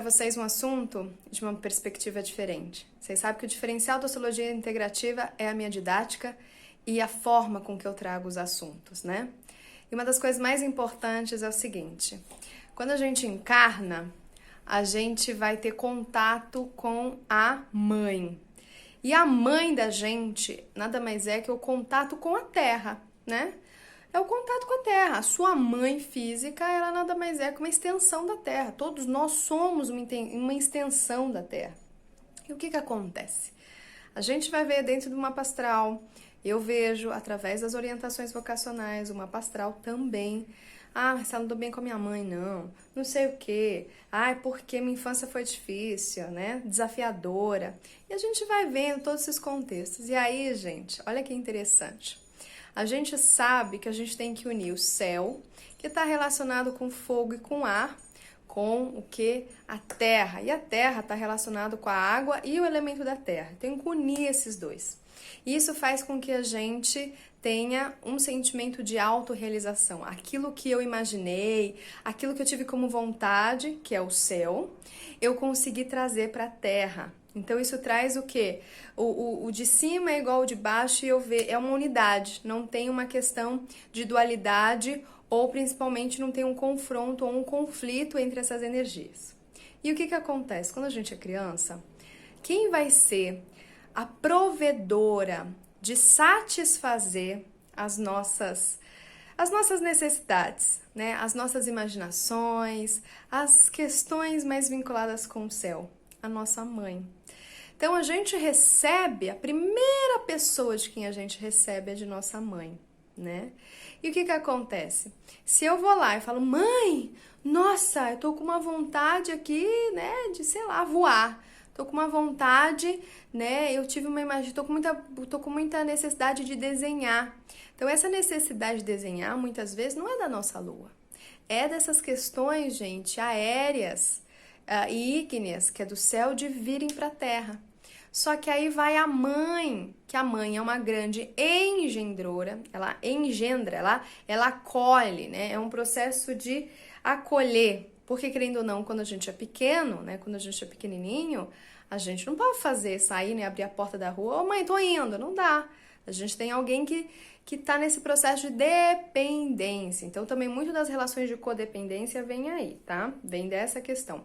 para vocês um assunto de uma perspectiva diferente. Vocês sabem que o diferencial da osteologia integrativa é a minha didática e a forma com que eu trago os assuntos, né? E uma das coisas mais importantes é o seguinte: quando a gente encarna, a gente vai ter contato com a mãe. E a mãe da gente nada mais é que o contato com a terra, né? É o contato com a terra. A sua mãe física, ela nada mais é que uma extensão da terra. Todos nós somos uma extensão da terra. E o que acontece? A gente vai ver dentro do mapa astral, eu vejo através das orientações vocacionais, o mapa astral também. Ah, mas não dou bem com a minha mãe, não sei o quê. Ah, porque minha infância foi difícil, né? Desafiadora. E a gente vai vendo todos esses contextos. E aí, gente, olha que interessante. A gente sabe que a gente tem que unir o céu, que está relacionado com fogo e com ar, com o que? A terra. E a terra está relacionado com a água e o elemento da terra. Tem que unir esses dois. Isso faz com que a gente tenha um sentimento de autorrealização. Aquilo que eu imaginei, aquilo que eu tive como vontade, que é o céu, eu consegui trazer para a terra. Então isso traz o quê? O de cima é igual ao de baixo e é uma unidade, não tem uma questão de dualidade ou principalmente não tem um confronto ou um conflito entre essas energias. E o que acontece? Quando a gente é criança, quem vai ser a provedora de satisfazer as nossas necessidades, né? As nossas imaginações, as questões mais vinculadas com o céu? A nossa mãe. Então a gente recebe, a primeira pessoa de quem a gente recebe é de nossa mãe, né? E o que acontece? Se eu vou lá e falo, mãe, nossa, eu tô com uma vontade aqui, né, de, sei lá, voar. Tô com uma vontade, né, eu tive uma imagem, tô com muita necessidade de desenhar. Então essa necessidade de desenhar, muitas vezes, não é da nossa lua. É dessas questões, gente, aéreas, e ígneas, que é do céu, de virem para a terra. Só que aí vai a mãe, que a mãe é uma grande engendrora, ela engendra, ela acolhe, né? É um processo de acolher, porque querendo ou não, quando a gente é pequeno, né? Quando a gente é pequenininho, a gente não pode sair, né? Abrir a porta da rua, ô mãe, tô indo, não dá. A gente tem alguém que tá nesse processo de dependência. Então, também muito das relações de codependência vem aí, tá? Vem dessa questão.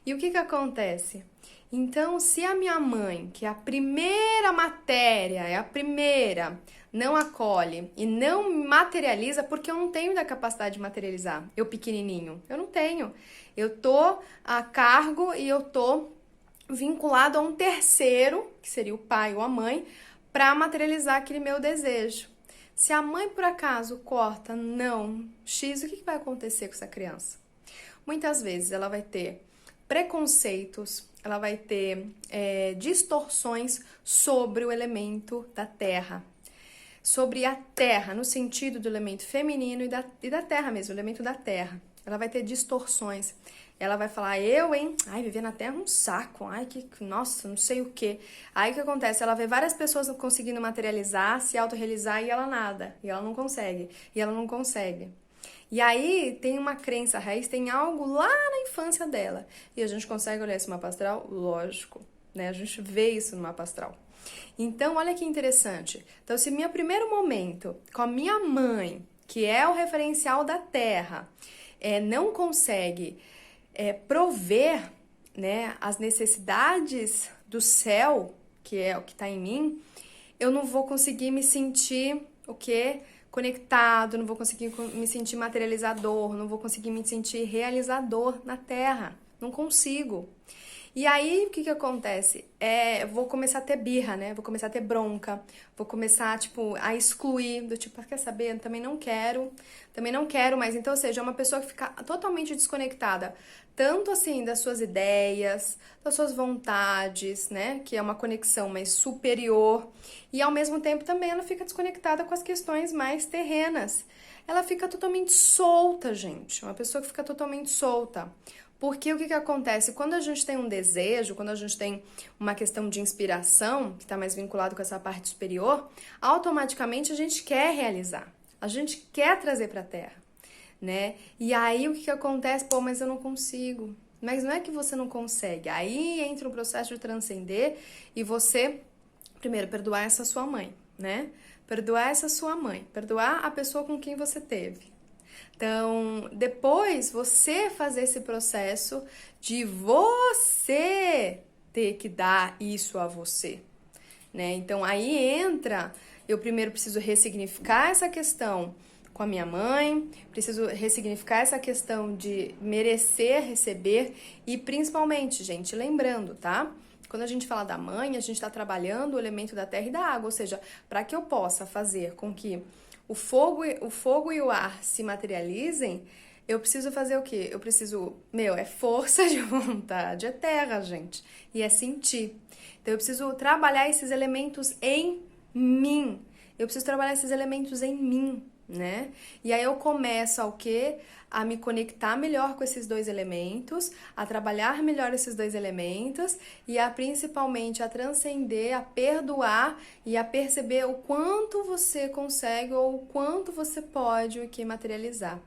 E o que acontece? Então, se a minha mãe, que é a primeira matéria, é a primeira, não acolhe e não materializa, porque eu não tenho da capacidade de materializar, eu pequenininho, eu não tenho. Eu tô a cargo e eu tô vinculado a um terceiro, que seria o pai ou a mãe, para materializar aquele meu desejo. Se a mãe, por acaso, corta não X, o que vai acontecer com essa criança? Muitas vezes ela vai ter preconceitos, ela vai ter distorções sobre o elemento da terra. Sobre a terra, no sentido do elemento feminino e da terra mesmo, o elemento da terra. Ela vai ter distorções. Ela vai falar, ai, viver na terra é um saco, ai, nossa, não sei o quê. Aí o que acontece? Ela vê várias pessoas conseguindo materializar, se autorrealizar e ela nada. E ela não consegue. E ela não consegue. E aí tem uma crença raiz, tem algo lá na infância dela. E a gente consegue olhar esse mapa astral? Lógico, né? A gente vê isso no mapa astral. Então, olha que interessante. Então, se meu primeiro momento com a minha mãe, que é o referencial da Terra, não consegue prover, né, as necessidades do céu, que é o que está em mim, eu não vou conseguir me sentir o quê? Conectado, não vou conseguir me sentir materializador, não vou conseguir me sentir realizador na Terra, não consigo. E aí, o que acontece? Vou começar a ter birra, né? Vou começar a ter bronca, vou começar, a excluir, do tipo, quer saber? Também não quero mais. Então, ou seja, é uma pessoa que fica totalmente desconectada, tanto assim das suas ideias, das suas vontades, né? Que é uma conexão mais superior, e ao mesmo tempo também ela fica desconectada com as questões mais terrenas. Ela fica totalmente solta, gente. Uma pessoa que fica totalmente solta. Porque o que acontece? Quando a gente tem um desejo, quando a gente tem uma questão de inspiração, que está mais vinculado com essa parte superior, automaticamente a gente quer realizar, a gente quer trazer para a Terra, né? E aí o que acontece? Pô, mas eu não consigo, Mas não é que você não consegue. Aí entra o processo de transcender e você, primeiro, perdoar essa sua mãe, né? Perdoar essa sua mãe, perdoar a pessoa com quem você teve. Então, depois você fazer esse processo de você ter que dar isso a você, né? Então, aí entra, eu primeiro preciso ressignificar essa questão com a minha mãe, preciso ressignificar essa questão de merecer, receber e principalmente, gente, lembrando, tá? Quando a gente fala da mãe, a gente está trabalhando o elemento da terra e da água, ou seja, para que eu possa fazer com que o fogo e o ar se materializem, eu preciso fazer o quê? Eu preciso, é força de vontade, é terra, gente, e é sentir. Então eu preciso trabalhar esses elementos em mim. Eu preciso trabalhar esses elementos em mim, né? E aí eu começo ao quê? A me conectar melhor com esses dois elementos, a trabalhar melhor esses dois elementos e a principalmente a transcender, a perdoar e a perceber o quanto você consegue ou o quanto você pode o que materializar.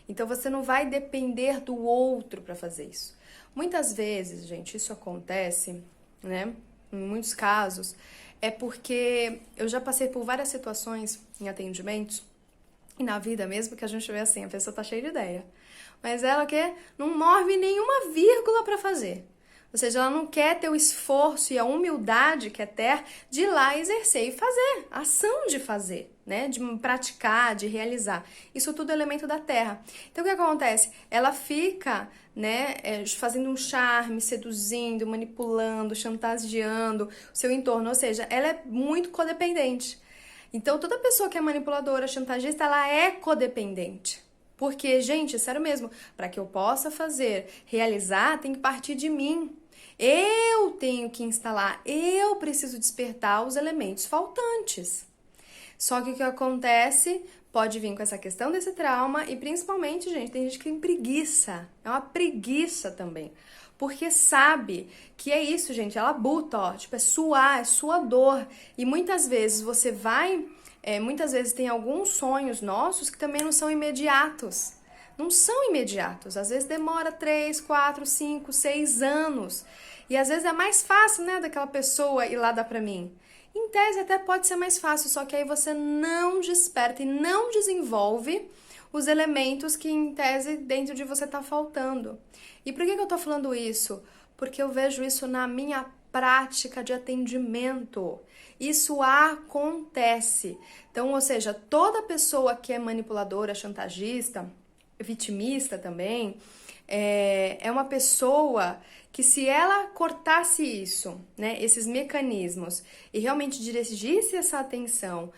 Então você não vai depender do outro para fazer isso. Muitas vezes, gente, isso acontece, né? Em muitos casos, é porque eu já passei por várias situações em atendimentos e na vida mesmo que a gente vê assim, a pessoa tá cheia de ideia. Mas ela não move nenhuma vírgula para fazer. Ou seja, ela não quer ter o esforço e a humildade que é ter de ir lá exercer e fazer, a ação de fazer, né? De praticar, de realizar. Isso tudo é elemento da terra. Então, o que acontece? Ela fica, né, fazendo um charme, seduzindo, manipulando, chantageando o seu entorno. Ou seja, ela é muito codependente. Então, toda pessoa que é manipuladora, chantagista, ela é codependente. Porque, gente, sério mesmo, para que eu possa fazer, realizar, tem que partir de mim. Eu tenho que instalar, eu preciso despertar os elementos faltantes. Só que o que acontece pode vir com essa questão desse trauma e principalmente, gente, tem gente que tem preguiça. É uma preguiça também. Porque sabe que é isso, gente, é labuta, ó, tipo, é suar, é suador. E muitas vezes você vai, muitas vezes tem alguns sonhos nossos que também não são imediatos. Não são imediatos, às vezes demora 3, 4, 5, 6 anos. E às vezes é mais fácil, né, daquela pessoa ir lá dar pra mim. Em tese até pode ser mais fácil, só que aí você não desperta e não desenvolve os elementos que em tese dentro de você tá faltando. E por que eu tô falando isso? Porque eu vejo isso na minha prática de atendimento. Isso acontece. Então, ou seja, toda pessoa que é manipuladora, chantagista, vitimista também, é uma pessoa que se ela cortasse isso, né, esses mecanismos e realmente dirigisse essa atenção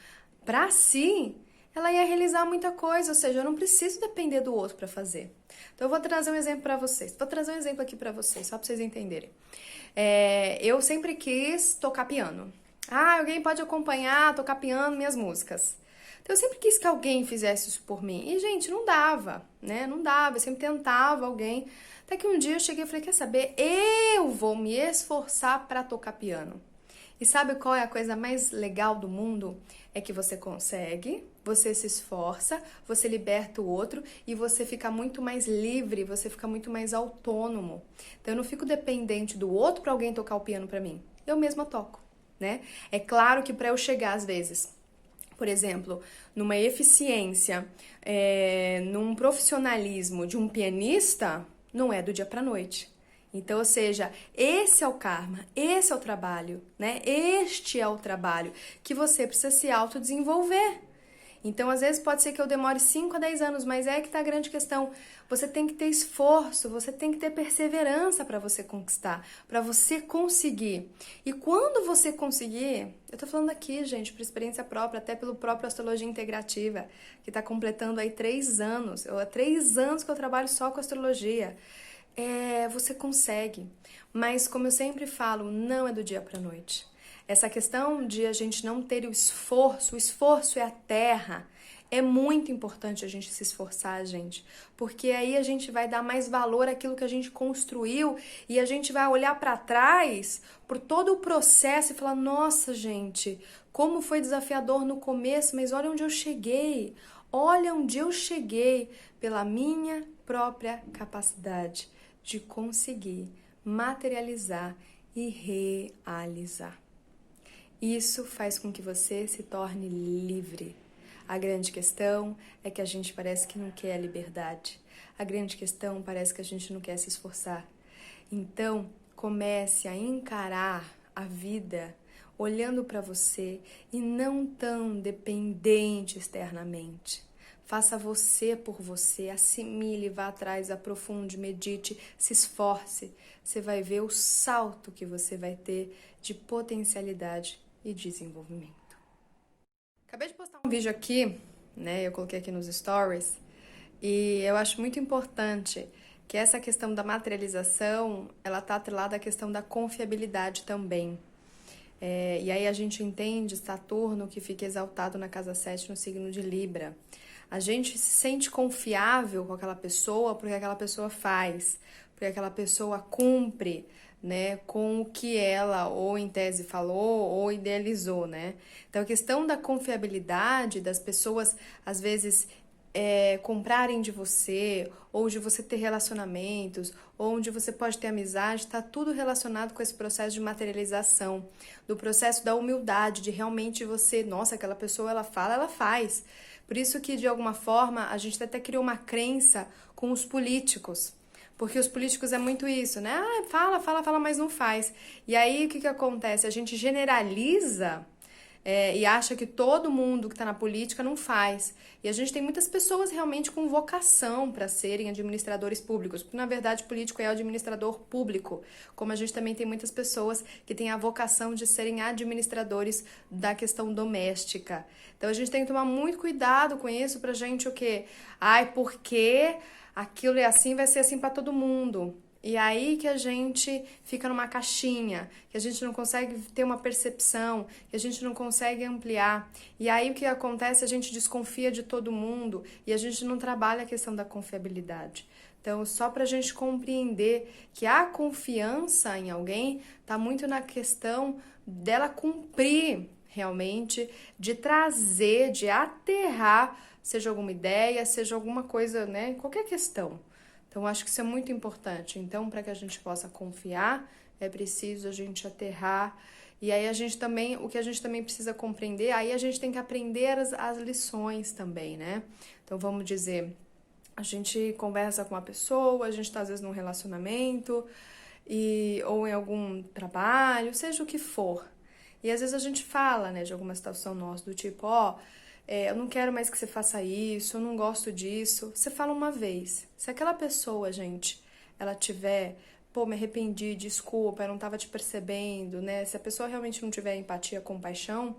para si, ela ia realizar muita coisa, ou seja, eu não preciso depender do outro para fazer. Então eu vou trazer um exemplo para vocês. Vou trazer um exemplo aqui para vocês, só para vocês entenderem. Eu sempre quis tocar piano. Alguém pode acompanhar, tocar piano, minhas músicas. Então eu sempre quis que alguém fizesse isso por mim. E, gente, não dava, né? Não dava, eu sempre tentava alguém. Até que um dia eu cheguei e falei, quer saber? Eu vou me esforçar para tocar piano. E sabe qual é a coisa mais legal do mundo? É que você consegue, você se esforça, você liberta o outro e você fica muito mais livre, você fica muito mais autônomo. Então eu não fico dependente do outro para alguém tocar o piano para mim. Eu mesma toco, né? É claro que para eu chegar às vezes, por exemplo, numa eficiência, num profissionalismo de um pianista, não é do dia para noite. Então, ou seja, esse é o karma, esse é o trabalho, né? Este é o trabalho que você precisa se autodesenvolver. Então, às vezes pode ser que eu demore 5 a 10 anos, mas é que tá a grande questão. Você tem que ter esforço, você tem que ter perseverança para você conquistar, para você conseguir. E quando você conseguir, eu tô falando aqui, gente, por experiência própria, até pelo próprio Astrologia Integrativa, que tá completando aí 3 anos. Há 3 anos que eu trabalho só com astrologia. Você consegue, mas como eu sempre falo, não é do dia para a noite. Essa questão de a gente não ter o esforço é a terra. É muito importante a gente se esforçar, gente, porque aí a gente vai dar mais valor àquilo que a gente construiu e a gente vai olhar para trás por todo o processo e falar, nossa, gente, como foi desafiador no começo, mas olha onde eu cheguei. Olha onde eu cheguei pela minha própria capacidade de conseguir materializar e realizar. Isso faz com que você se torne livre. A grande questão é que a gente parece que não quer a liberdade. A grande questão parece que a gente não quer se esforçar. Então, comece a encarar a vida olhando para você e não tão dependente externamente. Faça você por você, assimile, vá atrás, aprofunde, medite, se esforce. Você vai ver o salto que você vai ter de potencialidade e desenvolvimento. Acabei de postar um vídeo aqui, né? Eu coloquei aqui nos stories, e eu acho muito importante que essa questão da materialização, ela tá atrelada à questão da confiabilidade também. E aí a gente entende Saturno, que fica exaltado na casa 7 no signo de Libra. A gente se sente confiável com aquela pessoa porque aquela pessoa faz, porque aquela pessoa cumpre, né, com o que ela ou em tese falou ou idealizou, né? Então a questão da confiabilidade das pessoas, às vezes, comprarem de você, ou de você ter relacionamentos, ou onde você pode ter amizade, está tudo relacionado com esse processo de materialização, do processo da humildade, de realmente você, nossa, aquela pessoa, ela fala, ela faz. Por isso que, de alguma forma, a gente até criou uma crença com os políticos, porque os políticos é muito isso, né? Ah, fala, mas não faz. E aí, o que acontece? A gente generaliza e acha que todo mundo que está na política não faz. E a gente tem muitas pessoas realmente com vocação para serem administradores públicos, porque na verdade político é administrador público, como a gente também tem muitas pessoas que têm a vocação de serem administradores da questão doméstica. Então a gente tem que tomar muito cuidado com isso pra gente o quê? Ai, porque aquilo é assim, vai ser assim para todo mundo. E aí que a gente fica numa caixinha, que a gente não consegue ter uma percepção, que a gente não consegue ampliar. E aí o que acontece? A gente desconfia de todo mundo e a gente não trabalha a questão da confiabilidade. Então, só para a gente compreender que a confiança em alguém está muito na questão dela cumprir realmente, de trazer, de aterrar, seja alguma ideia, seja alguma coisa, né? Qualquer questão. Então, acho que isso é muito importante. Então, para que a gente possa confiar, é preciso a gente aterrar. E aí, a gente também, o que a gente também precisa compreender, aí a gente tem que aprender as lições também, né? Então, vamos dizer, a gente conversa com uma pessoa, a gente está às vezes num relacionamento, ou em algum trabalho, seja o que for. E às vezes a gente fala, né, de alguma situação nossa, do tipo, eu não quero mais que você faça isso, eu não gosto disso. Você fala uma vez. Se aquela pessoa, gente, ela tiver, me arrependi, desculpa, eu não tava te percebendo, né? Se a pessoa realmente não tiver empatia, compaixão,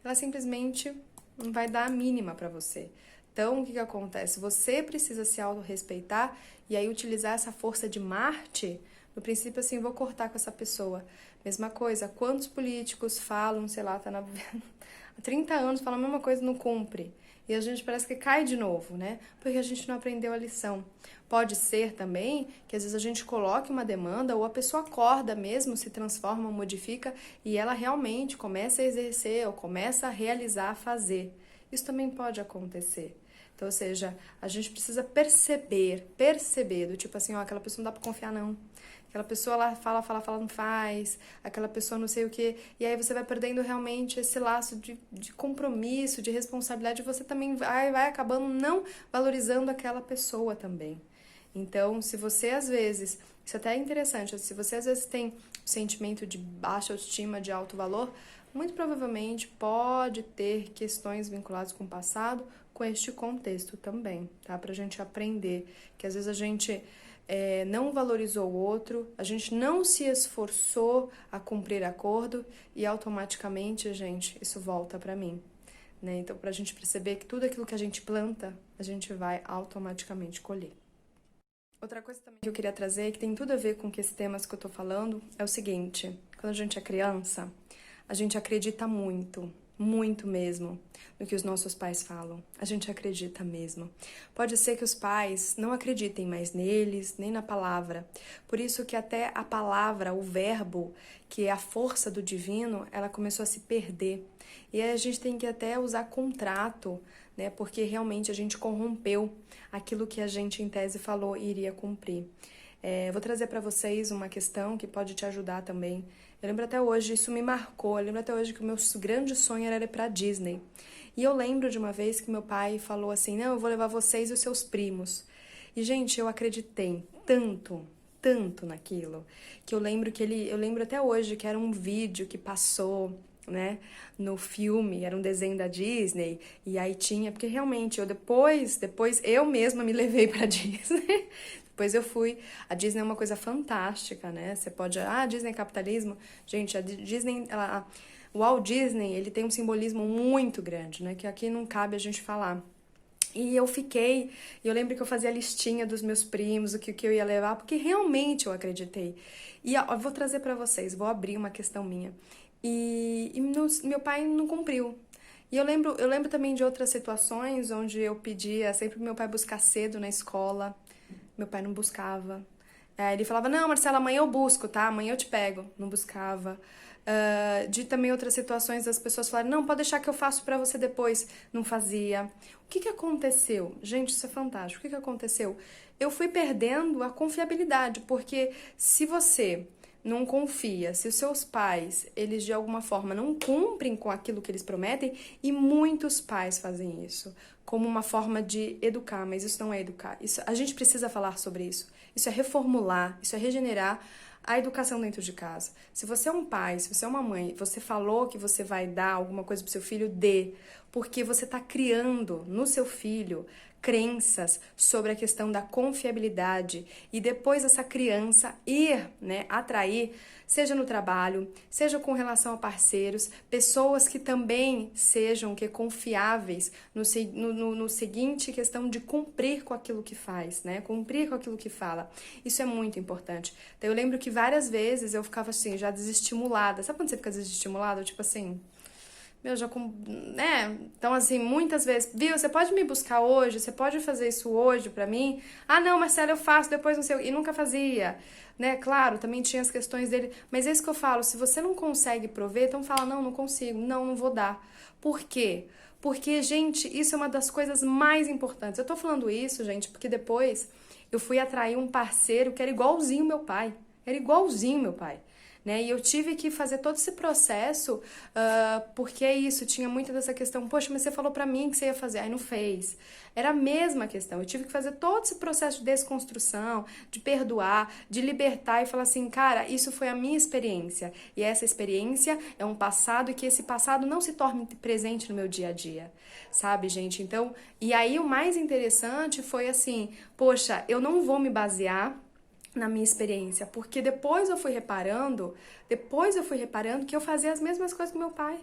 ela simplesmente não vai dar a mínima pra você. Então, o que acontece? Você precisa se autorrespeitar e aí utilizar essa força de Marte, no princípio, assim, vou cortar com essa pessoa. Mesma coisa, quantos políticos falam, sei lá, há 30 anos, fala a mesma coisa e não cumpre. E a gente parece que cai de novo, né? Porque a gente não aprendeu a lição. Pode ser também que às vezes a gente coloque uma demanda ou a pessoa acorda mesmo, se transforma, modifica e ela realmente começa a exercer ou começa a realizar, a fazer. Isso também pode acontecer. Então, ou seja, a gente precisa perceber, do tipo assim, aquela pessoa não dá pra confiar não. Aquela pessoa lá fala, não faz, aquela pessoa não sei o quê. E aí você vai perdendo realmente esse laço de compromisso, de responsabilidade, e você também vai acabando não valorizando aquela pessoa também. Então, se você às vezes, isso até é interessante, se você às vezes tem sentimento de baixa autoestima, de alto valor, muito provavelmente pode ter questões vinculadas com o passado, com este contexto também, tá? Pra gente aprender que às vezes a gente não valorizou o outro, a gente não se esforçou a cumprir acordo e automaticamente, gente, isso volta pra mim, né? Então, pra gente perceber que tudo aquilo que a gente planta, a gente vai automaticamente colher. Outra coisa também que eu queria trazer, que tem tudo a ver com esses temas que eu tô falando, é o seguinte: quando a gente é criança, a gente acredita muito, muito mesmo, no que os nossos pais falam. A gente acredita mesmo. Pode ser que os pais não acreditem mais neles, nem na palavra. Por isso que até a palavra, o verbo, que é a força do divino, ela começou a se perder. E aí a gente tem que até usar contrato, né? Porque realmente a gente corrompeu aquilo que a gente, em tese, falou e iria cumprir. Vou trazer para vocês uma questão que pode te ajudar também. Eu lembro até hoje, isso me marcou, eu lembro até hoje que o meu grande sonho era ir pra Disney. E eu lembro de uma vez que meu pai falou assim, não, eu vou levar vocês e os seus primos. E, gente, eu acreditei tanto naquilo, que eu lembro até hoje que era um vídeo que passou, né, no filme, era um desenho da Disney, e aí tinha, porque realmente eu depois eu mesma me levei pra Disney. Depois eu fui. A Disney é uma coisa fantástica, né? Você pode. Ah, a Disney é capitalismo. Gente, a Disney. O Walt Disney, ele tem um simbolismo muito grande, né? Que aqui não cabe a gente falar. E eu lembro que eu fazia a listinha dos meus primos, o que eu ia levar, porque realmente eu acreditei. E ó, eu vou trazer pra vocês, vou abrir uma questão minha. Meu pai não cumpriu. E eu lembro também de outras situações onde eu pedia sempre pro meu pai buscar cedo na escola. Meu pai não buscava. Ele falava, não, Marcela, amanhã eu busco, tá? Amanhã eu te pego. Não buscava. De também outras situações das pessoas falarem, não, pode deixar que eu faço pra você depois. Não fazia. O que aconteceu? Gente, isso é fantástico. O que aconteceu? Eu fui perdendo a confiabilidade, porque se você não confia, se os seus pais, eles de alguma forma não cumprem com aquilo que eles prometem, e muitos pais fazem isso, como uma forma de educar, mas isso não é educar. Isso, a gente precisa falar sobre isso. Isso é reformular, isso é regenerar a educação dentro de casa. Se você é um pai, se você é uma mãe, você falou que você vai dar alguma coisa pro seu filho, dê. Porque você está criando no seu filho crenças sobre a questão da confiabilidade e depois essa criança ir, né, atrair, seja no trabalho, seja com relação a parceiros, pessoas que também sejam confiáveis no seguinte questão de cumprir com aquilo que faz, né, cumprir com aquilo que fala. Isso é muito importante. Então eu lembro que várias vezes eu ficava assim, já desestimulada. Sabe quando você fica desestimulada? Tipo assim, meu, né? Então, assim, muitas vezes, viu, você pode me buscar hoje? Você pode fazer isso hoje pra mim? Ah, não, Marcela, eu faço, depois não sei. E nunca fazia, né? Claro, também tinha as questões dele. Mas é isso que eu falo, se você não consegue prover, então fala, não, não consigo, não vou dar. Por quê? Porque, gente, isso é uma das coisas mais importantes. Eu tô falando isso, gente, porque depois eu fui atrair um parceiro que era igualzinho meu pai. Era igualzinho meu pai. Né? E eu tive que fazer todo esse processo, porque é isso, tinha muita dessa questão, poxa, mas você falou pra mim que você ia fazer, aí não fez. Era a mesma questão, eu tive que fazer todo esse processo de desconstrução, de perdoar, de libertar e falar assim, cara, isso foi a minha experiência, e essa experiência é um passado e que esse passado não se torne presente no meu dia a dia, sabe, gente? Então, e aí o mais interessante foi assim, poxa, eu não vou me basear na minha experiência, porque depois eu fui reparando que eu fazia as mesmas coisas que meu pai.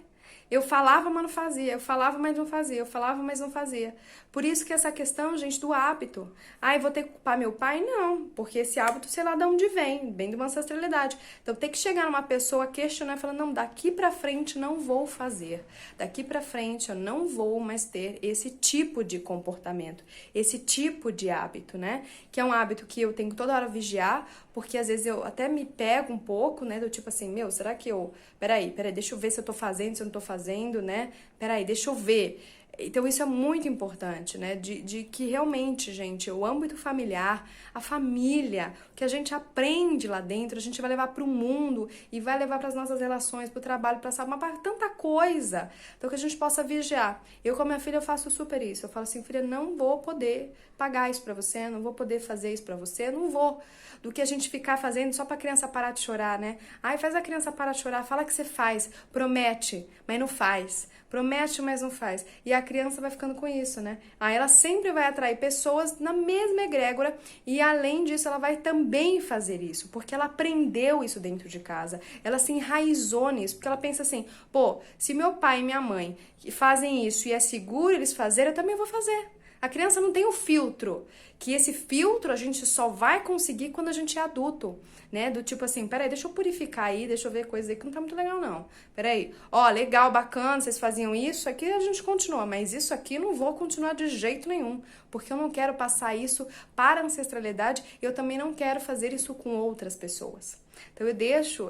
Eu falava, mas não fazia. Eu falava, mas não fazia. Eu falava, mas não fazia. Por isso que essa questão, gente, do hábito. Ah, eu vou ter que culpar meu pai? Não, porque esse hábito, sei lá de onde vem de uma ancestralidade. Então tem que chegar numa pessoa, questionar e falar, não, daqui pra frente não vou fazer. Daqui pra frente eu não vou mais ter esse tipo de comportamento, esse tipo de hábito, né? Que é um hábito que eu tenho que toda hora vigiar, porque às vezes eu até me pego um pouco, né? Do tipo assim, meu, será que eu... Peraí, deixa eu ver se eu tô fazendo, se eu não tô fazendo, né? Peraí, deixa eu ver. Então isso é muito importante, né? De que realmente, gente, o âmbito familiar, a família, o que a gente aprende lá dentro, a gente vai levar para o mundo e vai levar para as nossas relações, para o trabalho, para saber, para tanta coisa. Então que a gente possa vigiar. Eu com a minha filha eu faço super isso. Eu falo assim, filha, não vou poder pagar isso para você, não vou poder fazer isso para você, não vou. Do que a gente ficar fazendo só para a criança parar de chorar, né? Ai, faz a criança parar de chorar, fala que você faz, promete, mas não faz. Promete, mas não faz. E a criança vai ficando com isso, né? Aí ela sempre vai atrair pessoas na mesma egrégora e além disso ela vai também fazer isso, porque ela aprendeu isso dentro de casa. Ela se enraizou nisso, porque ela pensa assim, pô, se meu pai e minha mãe fazem isso e é seguro eles fazerem, eu também vou fazer. A criança não tem o filtro, que esse filtro a gente só vai conseguir quando a gente é adulto, né? Do tipo assim, peraí, deixa eu purificar aí, deixa eu ver coisas aí que não tá muito legal não. Peraí, ó, legal, bacana, vocês faziam isso, aqui a gente continua, mas isso aqui eu não vou continuar de jeito nenhum, porque eu não quero passar isso para a ancestralidade e eu também não quero fazer isso com outras pessoas. Então eu deixo,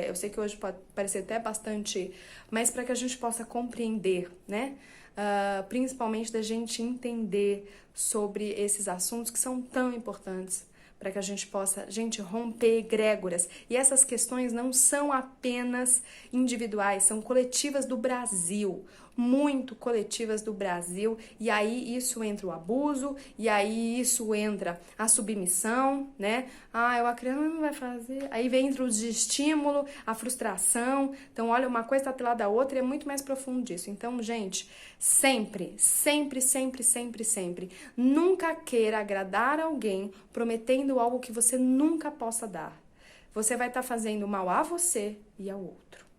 eu sei que hoje pode parecer até bastante, mas para que a gente possa compreender, né? Principalmente da gente entender sobre esses assuntos que são tão importantes para que a gente possa, gente, romper egrégoras. E essas questões não são apenas individuais, são coletivas do Brasil, muito coletivas do Brasil, e aí isso entra o abuso, e aí isso entra a submissão, né? Ah, a criança não vai fazer. Aí vem entra o desestímulo, a frustração. Então, olha, uma coisa está atrelada à outra e é muito mais profundo disso. Então, gente, sempre, sempre, sempre, sempre, sempre, nunca queira agradar alguém prometendo algo que você nunca possa dar. Você vai estar fazendo mal a você e ao outro.